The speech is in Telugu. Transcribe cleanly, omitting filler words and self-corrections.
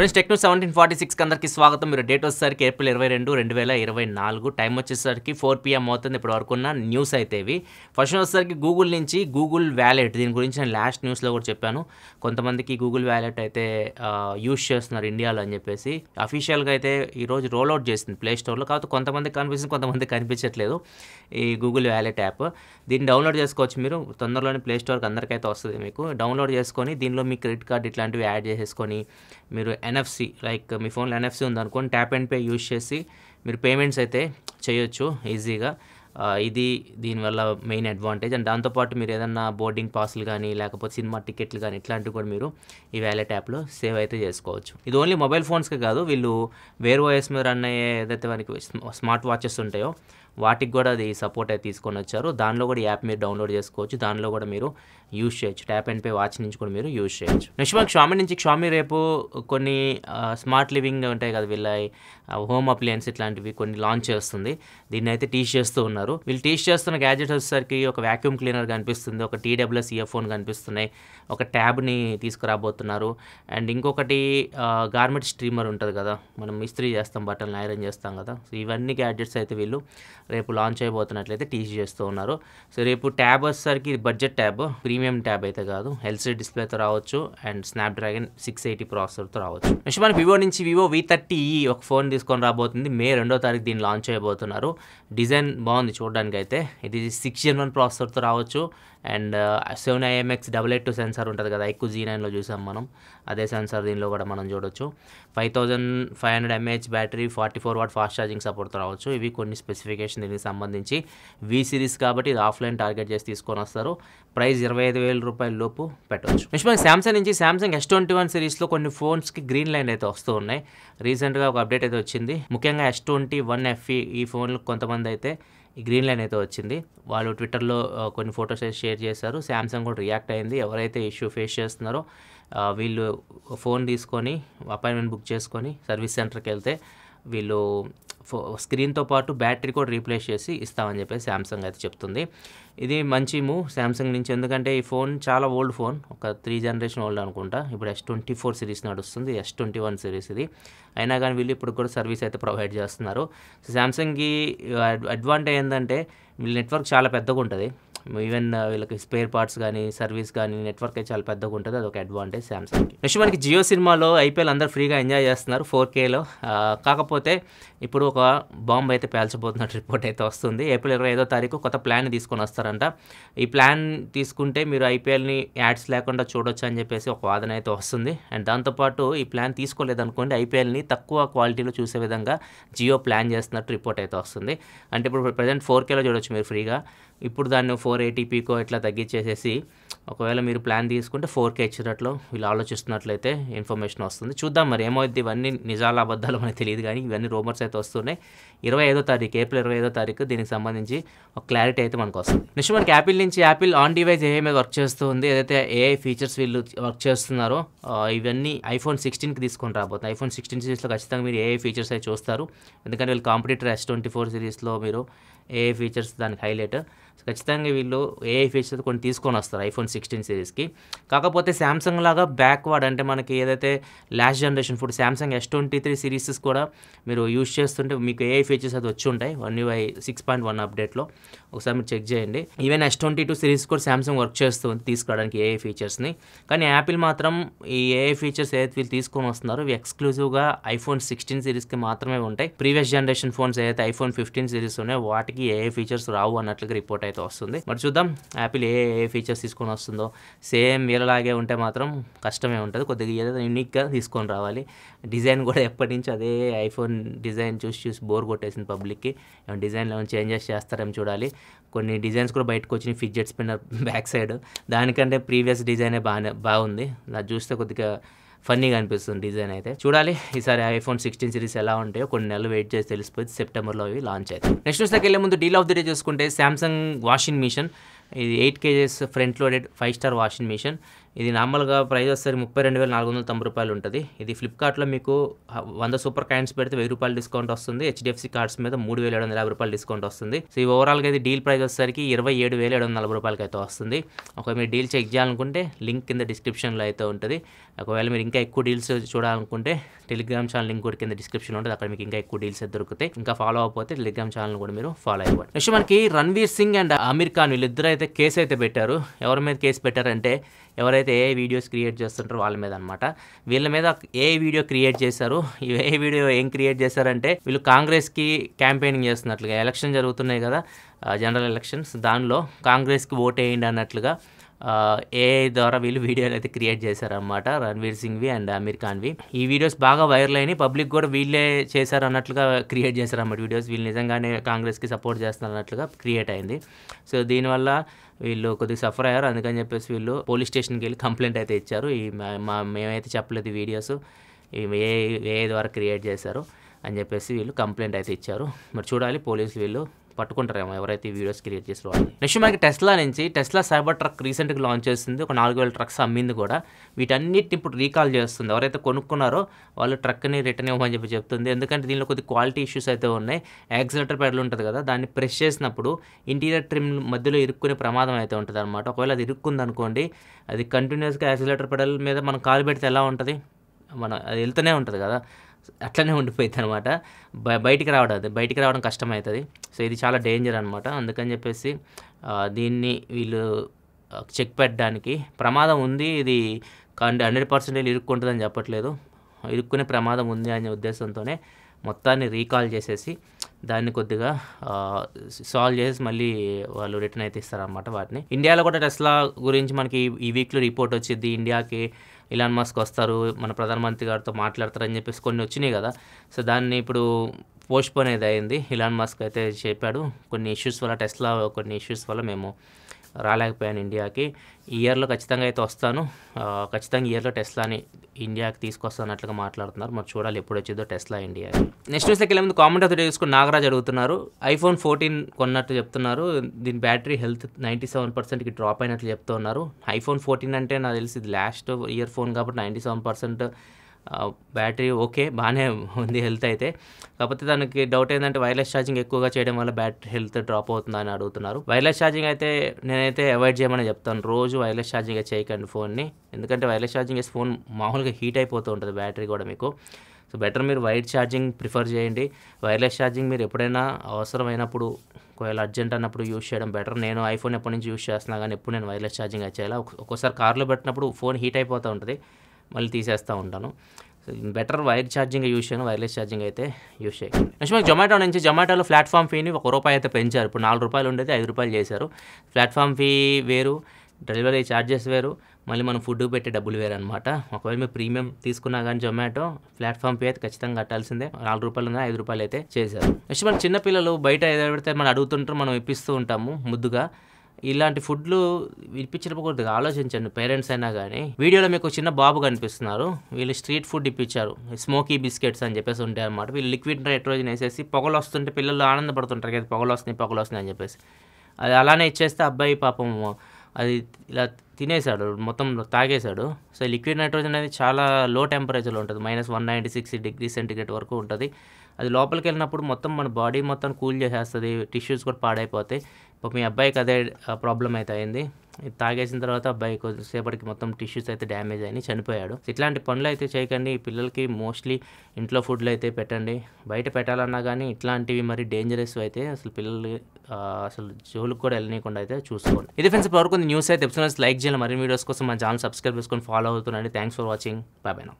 ఫ్రెండ్స్ టెక్నో 1746 అందరికీ స్వాగతం. మీరు డేట్ వచ్చేసరికి ఏప్రిల్ 22, 2024. టైం వచ్చేసరికి 4 PM అవుతుంది. ఇప్పుడు వరకు ఉన్న న్యూస్ అయితే ఇవి. ఫస్ట్ వచ్చేసరికి గూగుల్ నుంచి గూగుల్ వ్యాలెట్, దీని గురించి నేను లాస్ట్ న్యూస్లో కూడా చెప్పాను. కొంతమందికి గూగుల్ వ్యాలెట్ అయితే యూజ్ చేస్తున్నారు ఇండియాలో అని చెప్పేసి. అఫీషియల్గా అయితే ఈరోజు రోల్అవుట్ చేసింది ప్లే స్టోర్లో. కాకపోతే కొంతమందికి కనిపిస్తుంది, కొంతమందికి కనిపించట్లేదు ఈ గూగుల్ వ్యాలెట్ యాప్. దీన్ని డౌన్లోడ్ చేసుకోవచ్చు మీరు. తొందరలోనే ప్లే స్టోర్కి అందరికైతే వస్తుంది. మీకు డౌన్లోడ్ చేసుకొని దీనిలో మీ క్రెడిట్ కార్డ్ ఇట్లాంటివి యాడ్ చేసేసుకొని మీరు ఎన్ఎఫ్సి, లైక్ మీ ఫోన్లో ఎన్ఎఫ్సి ఉందనుకోండి, ట్యాప్ అండ్ పే యూజ్ చేసి మీరు పేమెంట్స్ అయితే చేయొచ్చు ఈజీగా. ఇది దీనివల్ల మెయిన్ అడ్వాంటేజ్. అండ్ దాంతోపాటు మీరు ఏదన్నా బోర్డింగ్ పాస్లు కానీ లేకపోతే సినిమా టికెట్లు కానీ ఇట్లాంటివి కూడా మీరు ఈ వ్యాలెట్ యాప్లో సేవ్ అయితే చేసుకోవచ్చు. ఇది ఓన్లీ మొబైల్ ఫోన్స్కే కాదు, వీళ్ళు వేర్ ఓఎస్ మీద రన్ అయ్యే ఏదైతే మనకి స్మార్ట్ వాచెస్ ఉంటాయో వాటికి కూడా అది సపోర్ట్ అయితే తీసుకొని వచ్చారు. దానిలో కూడా యాప్ మీరు డౌన్లోడ్ చేసుకోవచ్చు, దానిలో కూడా మీరు యూజ్ చేయొచ్చు. ట్యాప్ అండ్ పే వాచ్ నుంచి కూడా మీరు యూజ్ చేయొచ్చు. నెక్స్ట్ మనకి షామీ నుంచి, షామీ రేపు కొన్ని స్మార్ట్ లివింగ్ ఉంటాయి కదా, వీళ్ళ హోమ్ అప్లయన్స్ ఇట్లాంటివి కొన్ని లాంచ్ చేస్తుంది. దీన్ని అయితే టీచ్ చేస్తూ ఉన్నారు. వీళ్ళు టీచ్ చేస్తున్న గ్యాడ్జెట్స్ వచ్చేసరికి ఒక వ్యాక్యూమ్ క్లీనర్ కనిపిస్తుంది, ఒక TWS ఇయర్ ఫోన్ కనిపిస్తున్నాయి, ఒక ట్యాబ్ని తీసుకురాబోతున్నారు. అండ్ ఇంకొకటి గార్మెంట్ స్ట్రీమర్ ఉంటుంది కదా, మనం ఇస్త్రీ చేస్తాం, బట్టలను ఐరన్ చేస్తాం కదా, సో ఇవన్నీ గ్యాడ్జెట్స్ అయితే వీళ్ళు రేపు లాంచ్ అయిపోతున్నట్లయితే టీచ్ చేస్తూ ఉన్నారు. సో రేపు ట్యాబ్ వచ్చేసరికి బడ్జెట్ ట్యాబ్, ప్రీమియం ట్యాబ్ అయితే కాదు, LCD డిస్ప్లేతో రావచ్చు అండ్ స్నాప్డ్రాగన్ 680 ప్రాసెసర్తో రావచ్చు. నెక్స్ట్ మనకి వివో నుంచి వివో V30e ఒక ఫోన్ తీసుకొని రాబోతుంది. మే 2వ తారీఖు దీన్ని లాంచ్ అయిపోతున్నారు. డిజైన్ బాగుంది చూడడానికి అయితే. ఇది 6 Gen 1 ప్రాసెసర్తో రావచ్చు అండ్ 7IMX882 సెన్సార్ ఉంటుంది కదా, ఎక్కువ G9లో చూసాం మనం, అదే సెన్సార్ దీనిలో కూడా మనం చూడొచ్చు. 5500 mAh battery, 44 watt fast charging సపోర్ట్తో రావచ్చు. ఇవి కొన్ని స్పెసిఫికేషన్ దీనికి సంబంధించి. V సిరీస్ కాబట్టి ఇది ఆఫ్లైన్ టార్గెట్ చేసి తీసుకొని వస్తారు. ప్రైస్ 25,000 రూపాయల లోపు పెట్టవచ్చు. నెక్స్ట్ మనకి సామ్సంగ్ నుంచి సామ్సంగ్ S21 సిరీస్లో కొన్ని ఫోన్స్కి గ్రీన్ లైన్ అయితే వస్తూ ఉన్నాయి. రీసెంట్గా ఒక అప్డేట్ అయితే వచ్చింది. ముఖ్యంగా S21 FE ఈ ఫోన్లు కొంతమంది అయితే ఈ గ్రీన్ లైన్ అయితే వచ్చింది. వాళ్ళు ట్విట్టర్లో కొన్ని ఫొటోస్ అయితే షేర్ చేశారు. శాంసంగ్ కూడా రియాక్ట్ అయింది. ఎవరైతే ఇష్యూ ఫేస్ చేస్తున్నారో వీళ్ళు ఫోన్ తీసుకొని అపాయింట్మెంట్ బుక్ చేసుకొని సర్వీస్ సెంటర్కి వెళ్తే వీళ్ళు స్క్రీన్తో పాటు బ్యాటరీ కూడా రీప్లేస్ చేసి ఇస్తామని చెప్పేసి శాంసంగ్ అయితే చెప్తుంది. ఇది మంచి మూవ్ శాంసంగ్ నుంచి, ఎందుకంటే ఈ ఫోన్ చాలా ఓల్డ్ ఫోన్, ఒక 3 జనరేషన్ ఓల్డ్ అనుకుంటా. ఇప్పుడు S24 సిరీస్ నడుస్తుంది, S21 సిరీస్ ఇది. అయినా కానీ వీళ్ళు ఇప్పుడు కూడా సర్వీస్ అయితే ప్రొవైడ్ చేస్తున్నారు. సో శాంసంగ్కి అడ్వాంటేజ్ ఏంటంటే వీళ్ళ నెట్వర్క్ చాలా పెద్దగా ఉంటుంది. ఈవెన్ వీళ్ళకి స్పేర్ పార్ట్స్ కానీ సర్వీస్ కానీ నెట్వర్క్ అయితే చాలా పెద్దగా ఉంటుంది. అదొక అడ్వాంటేజ్ శాంసంగ్కి. నెక్స్ట్ మనకి జియో సినిమాలో IPL అందరూ ఫ్రీగా ఎంజాయ్ చేస్తున్నారు 4Kలో. కాకపోతే ఇప్పుడు ఒక బాంబు అయితే పేల్చబోతున్నట్టు రిపోర్ట్ అయితే వస్తుంది. ఏప్రిల్ 25వ తారీఖు కొత్త ప్లాన్ తీసుకొని వస్తారంట. ఈ ప్లాన్ తీసుకుంటే మీరు IPLని యాడ్స్ లేకుండా చూడొచ్చు అని చెప్పేసి ఒక వాదన అయితే వస్తుంది. అండ్ దాంతోపాటు ఈ ప్లాన్ తీసుకోలేదనుకోండి IPLని తక్కువ క్వాలిటీలో చూసే విధంగా జియో ప్లాన్ చేస్తున్నట్టు రిపోర్ట్ అయితే వస్తుంది. అంటే ఇప్పుడు ప్రజెంట్ 4Kలో చూడొచ్చు మీరు ఫ్రీగా. ఇప్పుడు దాన్ని 480pకో ఇట్లా తగ్గించేసేసి ఒకవేళ మీరు ప్లాన్ తీసుకుంటే 4K ఇచ్చేటట్లు వీళ్ళు ఆలోచిస్తున్నట్లయితే ఇన్ఫర్మేషన్ వస్తుంది. చూద్దాం మరి ఏమవుద్ది. ఇవన్నీ నిజాల అబద్ధాలు మనకు తెలియదు, కానీ ఇవన్నీ రూమర్స్ అయితే వస్తున్నాయి. ఏప్రిల్ 25వ తారీఖు దీనికి సంబంధించి ఒక క్లారిటీ అయితే మనకు వస్తుంది. నెక్స్ట్ మనకి యాపిల్ నుంచి, యాపిల్ ఆన్ డివైస్ AI మీద వర్క్ చేస్తుంది. ఏదైతే AI ఫీచర్స్ వీళ్ళు వర్క్ చేస్తున్నారో ఇవన్నీ iPhone 16కి తీసుకొని రాబోతుంది. iPhone 16 సిరీస్లో ఖచ్చితంగా మీరు AI ఫీచర్స్ అయితే చూస్తారు. ఎందుకంటే వీళ్ళు కాంపిటీటర్ S24 సిరీస్లో మీరు AI ఫీచర్స్ దానికి హైలైట్. ఖచ్చితంగా వీళ్ళు AI ఫీచర్స్ కొన్ని తీసుకొని వస్తారు iPhone 16 సిరీస్కి. కాకపోతే శాంసంగ్ లాగా బ్యాక్వర్డ్, అంటే మనకి ఏదైతే లాస్ట్ జనరేషన్ ఫుడ్ శాంసంగ్ S23 సిరీసెస్ కూడా మీరు యూజ్ చేస్తుంటే మీకు AI ఫీచర్స్ అది వచ్చి ఉంటాయి 1UI 6.1 అప్డేట్లో. ఒకసారి మీరు చెక్ చేయండి. ఈవెన్ S22 సిరీస్ కూడా శాంసంగ్ వర్క్ చేస్తుంది తీసుకురావడానికి AI ఫీచర్స్ని. కానీ యాపిల్ మాత్రం ఈ AI ఫీచర్స్ ఏదైతే వీళ్ళు తీసుకొని వస్తున్నారో ఇవి ఎక్స్క్లూజివ్గా iPhone 16 సిరీస్కి మాత్రమే ఉంటాయి. ప్రీవియస్ జనరేషన్ ఫోన్స్ ఏదైతే iPhone 15 సిరీస్ ఉన్నాయో వాటికి AI ఫీచర్స్ రావు అన్నట్లుగా రిపోర్ట్ అయితే వస్తుంది. మరి చూద్దాం యాపిల్ ఏ ఫీచర్స్ తీసుకొని వస్తుందో. సేమ్ వీళ్ళలాగే ఉంటే మాత్రం కష్టమే ఉంటుంది. కొద్దిగా ఏదైనా యూనిక్గా తీసుకొని రావాలి. డిజైన్ కూడా ఎప్పటి నుంచి అదే ఐఫోన్ డిజైన్ చూసి బోర్ కొట్టేసింది పబ్లిక్కి. డిజైన్లో చేంజెస్ చేస్తారేమో చూడాలి. కొన్ని డిజైన్స్ కూడా బయటకు వచ్చినాయి, ఫిడ్జెట్ స్పిన్నర్ బ్యాక్ సైడ్, దానికంటే ప్రీవియస్ డిజైనే బాగుంది. అది చూస్తే కొద్దిగా ఫన్నీగా అనిపిస్తుంది డిజైన్ అయితే. చూడాలి ఈసారి iPhone 16 సిరీస్ ఎలా ఉంటాయో, కొన్ని నెలలు వెయిట్ చేసి తెలిసిపోయింది. సెప్టెంబర్లో అవి లాంచ్ అవుతాయి. నెక్స్ట్ న్యూస్లోకి వెళ్ళే ముందు డీల్ ఆఫ్ ది డే చూసుకుంటే సామ్సంగ్ వాషింగ్ మిషన్. ఇది 8 kgs front loaded 5-star washing machine. ఇది నార్మల్‌గా ప్రైస్ వచ్చేసరికి రూ. 32,490 ఉంటది. ఇది ఫ్లిప్‌కార్ట్‌లో మీకు 100 సూపర్ కాయిన్స్ పెడితే రూ. 1000 డిస్కౌంట్ వస్తుంది. హెచ్‌డీఎఫ్‌సీ కార్డ్స్ మీద రూ. 3,750 డిస్కౌంట్ వస్తుంది. సో, ఈ ఓవరాల్‌గా ఇది డీల్ ప్రైస్ వచ్చేసరికి రూ. 27,740 అయితే వస్తుంది. ఒకవేళ మీరు డీల్ చెక్ చేయాలనుకుంటే లింక్ కింద డిస్క్రిప్షన్‌లో అయితే ఉంటది. ఒకవేళ మీరు ఇంకా ఎక్కువ డీల్స్ చూడాలనుకుంటే టెలిగ్రామ్ ఛానల్ లింక్ కూడా కింద డిస్క్రిప్షన్‌లో ఉంటది. అక్కడ మీకు ఇంకా ఎక్కువ డీల్స్ అయితే దొరుకుతాయి. ఇంకా ఫాలో అవ్వకపోతే టెలిగ్రామ్ ఛానల్ కూడా మీరు ఫాలో అయిపోండి. నెక్స్ట్ మనకి రణ్వీర్ సింగ్ అండ్ ఆమీర్ ఖాన్ వీళ్ళిద్దరూ అయితే కేసు అయితే పెట్టారు. ఎవరి మీద కేసు పెట్టారంటే ఎవరైతే ఏఐ వీడియోస్ క్రియేట్ చేస్తుంటారో వాళ్ళ మీద అనమాట. వీళ్ళ మీద ఏఐ వీడియో క్రియేట్ చేశారు. ఈ ఏఐ వీడియో ఏం క్రియేట్ చేశారంటే వీళ్ళు కాంగ్రెస్కి క్యాంపెయినింగ్ చేస్తున్నట్లుగా ఎలక్షన్ జరుగుతున్నాయి కదా, జనరల్ ఎలక్షన్స్, దానిలో కాంగ్రెస్కి ఓట్ వేయండి అన్నట్లుగా ఏఐ ద్వారా వీళ్ళు వీడియోలు అయితే క్రియేట్ చేశారనమాట, రణ్వీర్ సింగ్వి అండ్ ఆమీర్ ఖాన్వి. ఈ వీడియోస్ బాగా వైరల్ అయినాయి. పబ్లిక్ కూడా వీళ్ళే చేశారు అన్నట్లుగా క్రియేట్ చేశారన్నమాట వీడియోస్. వీళ్ళు నిజంగానే కాంగ్రెస్కి సపోర్ట్ చేస్తున్నారు అన్నట్లుగా క్రియేట్ అయింది. సో, దీనివల్ల వీళ్ళు కొద్దిగా సఫర్ అయ్యారు. అందుకని చెప్పేసి వీళ్ళు పోలీస్ స్టేషన్కి వెళ్ళి కంప్లైంట్ అయితే ఇచ్చారు. ఈ మేమైతే చెప్పలేదు ఈ వీడియోస్ ఏఐ ద్వారా క్రియేట్ చేశారు అని చెప్పేసి వీళ్ళు కంప్లైంట్ అయితే ఇచ్చారు. మరి చూడాలి పోలీసులు వీళ్ళు పట్టుకుంటారేమో ఎవరైతే ఈ వీడియోస్ క్రియేట్ చేసిన వాళ్ళు. నెక్స్ట్ మనకి టెస్లా సైబర్ ట్రక్ రీసెంట్గా లాంచ్ చేస్తుంది. ఒక 4000 ట్రక్స్ అమ్మింది కూడా. వీటన్నిటిని ఇప్పుడు రీకాల్ చేస్తుంది. ఎవరైతే కొనుక్కున్నారో వాళ్ళు ట్రక్ని రిటర్న్ ఇవ్వమని చెప్తుంది. ఎందుకంటే దీనిలో కొద్ది క్వాలిటీ ఇష్యూస్ అయితే ఉన్నాయి. యాక్సిలేటర్ పెడల్ ఉంటుంది కదా, దాన్ని ప్రెస్ చేసినప్పుడు ఇంటీరియర్ ట్రిమ్ మధ్యలో ఇరుక్కునే ప్రమాదం అయితే ఉంటుంది అనమాట. ఒకవేళ అది ఇరుక్కుందనుకోండి, అది కంటిన్యూస్గా యాక్సిలేటర్ పెడల్ మీద మనం కాలు పెడితే ఎలా ఉంటుంది, అది వెళ్తూనే ఉంటుంది కదా, అట్లనే ఉండిపోయింది అనమాట. బయటికి రావడం కష్టమవుతుంది. సో, ఇది చాలా డేంజర్ అనమాట. అందుకని చెప్పేసి దీన్ని వీళ్ళు చెక్ పెట్టడానికి ప్రమాదం ఉంది, ఇది 100% ఇరుక్కుంటుందని చెప్పట్లేదు, ఇరుక్కునే ప్రమాదం ఉంది అనే ఉద్దేశంతోనే మొత్తాన్ని రీకాల్ చేసేసి దాన్ని కొద్దిగా సాల్వ్ చేసి మళ్ళీ వాళ్ళు రిటర్న్ అయితే ఇస్తారనమాట వాటిని. ఇండియాలో కూడా టెస్లా గురించి మనకి ఈ వీక్లో రిపోర్ట్ వచ్చింది. ఇండియాకి ఇలాన్ మస్క్ వస్తారు, మన ప్రధానమంత్రి గారితో మాట్లాడతారని చెప్పేసి కొన్ని వచ్చినాయి కదా. సో, దాన్ని ఇప్పుడు పోస్ట్పోన్ అయితే అయింది. ఇలాన్ మస్క్ అయితే చెప్పాడు కొన్ని ఇష్యూస్ వల్ల, టెస్లా కొన్ని ఇష్యూస్ వల్ల మేము రాలేకపోయాను ఇండియాకి. ఈ ఇయర్లో ఖచ్చితంగా అయితే వస్తాను, ఖచ్చితంగా ఈ ఇయర్లో టెస్లాని ఇండియాకి తీసుకొస్తానట్లుగా మాట్లాడుతున్నారు. మరి చూడాలి ఎప్పుడు వచ్చిందో టెస్లా ఇండియాకి. నెక్స్ట్ న్యూస్లోకి వెళ్ళే ముందు కామెంట్ అయితే చూసుకుని నాగరాజ్ అడుగుతున్నారు. iPhone 14 కొన్నట్టు చెప్తున్నారు. దీని బ్యాటరీ హెల్త్ 97%కి డ్రాప్ అయినట్లు చెప్తూ ఉన్నారు. iPhone 14 అంటే నాకు తెలిసి ఇది లాస్ట్ ఇయర్ ఫోన్ కాబట్టి 97% బ్యాటరీ ఓకే, బాగానే ఉంది హెల్త్ అయితే. కాకపోతే దానికి డౌట్ ఏంటంటే వైర్లెస్ ఛార్జింగ్ ఎక్కువగా చేయడం వల్ల బ్యాటరీ హెల్త్ డ్రాప్ అవుతుందని అడుగుతున్నారు. వైర్లెస్ ఛార్జింగ్ అయితే నేనైతే అవాయిడ్ చేయమని చెప్తాను. రోజు వైర్లెస్ ఛార్జింగ్ చేయకండి ఫోన్ని. ఎందుకంటే వైర్లెస్ ఛార్జింగ్ చేసి ఫోన్ మామూలుగా హీట్ అయిపోతూ ఉంటుంది బ్యాటరీ కూడా మీకు. సో, బెటర్ మీరు వైర్ ఛార్జింగ్ ప్రిఫర్ చేయండి. వైర్లెస్ ఛార్జింగ్ మీరు ఎప్పుడైనా అవసరమైనప్పుడు, ఒకవేళ అర్జెంట్ అన్నప్పుడు యూస్ చేయడం బెటర్. నేను ఐఫోన్ ఎప్పటి నుంచి యూస్ చేస్తున్నా కానీ ఎప్పుడు నేను వైర్లెస్ ఛార్జింగ్ చేయాలి. ఒక్కోసారి కార్లో పెట్టినప్పుడు ఫోన్ హీట్ అయిపోతూ ఉంటుంది, మళ్ళీ తీసేస్తూ ఉంటాను. So, better wire charging use చేయను, వైర్లెస్ ఛార్జింగ్ అయితే యూస్ చేయండి. నెక్స్ట్ మనకి జొమాటోలో ప్లాట్ఫామ్ ఫీని ₹1 అయితే పెంచారు. ఇప్పుడు ₹4 ఉండేది ₹5 చేశారు. ప్లాట్ఫామ్ ఫీ వేరు, డెలివరీ ఛార్జెస్ వేరు, మళ్ళీ మనం ఫుడ్ పెట్టే డబ్బులు వేరు అనమాట. ఒకవేళ మీరు ప్రీమియం తీసుకున్నా కానీ జొమాటో ప్లాట్ఫామ్ ఫీ అయితే ఖచ్చితంగా కట్టాల్సిందే. ₹4 ఉన్న ₹5 అయితే చేశారు. నెక్స్ట్ మన చిన్నపిల్లలు బయట ఏదో పెడితే మనం అడుగుతుంటారు, మనం ఇప్పిస్తూ ఉంటాము ముద్దుగా. ఇలాంటి ఫుడ్లు ఇప్పించినప్పుడు ఆలోచించండి పేరెంట్స్ అయినా కానీ. వీడియోలో మీకు చిన్న బాబు కనిపిస్తున్నారు, వీళ్ళు స్ట్రీట్ ఫుడ్ ఇప్పించారు, స్మోకీ బిస్కెట్స్ అని చెప్పేసి ఉంటాయి అనమాట. వీళ్ళు లిక్విడ్ నైట్రోజన్ వేసేసి పొగలు వస్తుంటే పిల్లలు ఆనందపడుతుంటారు కదా, పొగలు వస్తున్నాయి అని చెప్పేసి. అది అలానే ఇచ్చేస్తే అబ్బాయి పాపం అది ఇలా తినేసాడు, మొత్తం తాగేశాడు. సో, లిక్విడ్ నైట్రోజన్ అనేది చాలా లో టెంపరేచర్లో ఉంటుంది, -196 వరకు ఉంటుంది. అది లోపలికి వెళ్ళినప్పుడు మొత్తం మన బాడీ మొత్తం కూల్ చేసేస్తుంది, టిష్యూస్ కూడా పాడైపోతాయి. మీ అబ్బాయికి అదే ప్రాబ్లం అయితే అయింది. ఇది తాగేసిన తర్వాత అబ్బాయి కొద్దిసేపటికి మొత్తం టిష్యూస్ అయితే డ్యామేజ్ అయినాయి, చనిపోయాడు. ఇట్లాంటి పనులు అయితే చేయకండి. పిల్లలకి మోస్ట్లీ ఇంట్లో ఫుడ్లు అయితే పెట్టండి. బయట పెట్టాలన్నా కానీ ఇట్లాంటివి మరి డేంజరస్ అయితే అసలు పిల్లలు అసలు జోలికి కూడా వెళ్ళనీయకుండా అయితే చూసుకోండి. ఇది ఫ్రెండ్స్ ఇప్పటివరకు న్యూస్ అయితే ఎపిసోడ్స్ లైక్ చేయాలి. మరిన్ని వీడియోస్ కోసం మన ఛానల్ సబ్స్క్రైబ్ చేసుకొని ఫాలో అవుతున్నాండి. Thanks for watching. Bye bye now.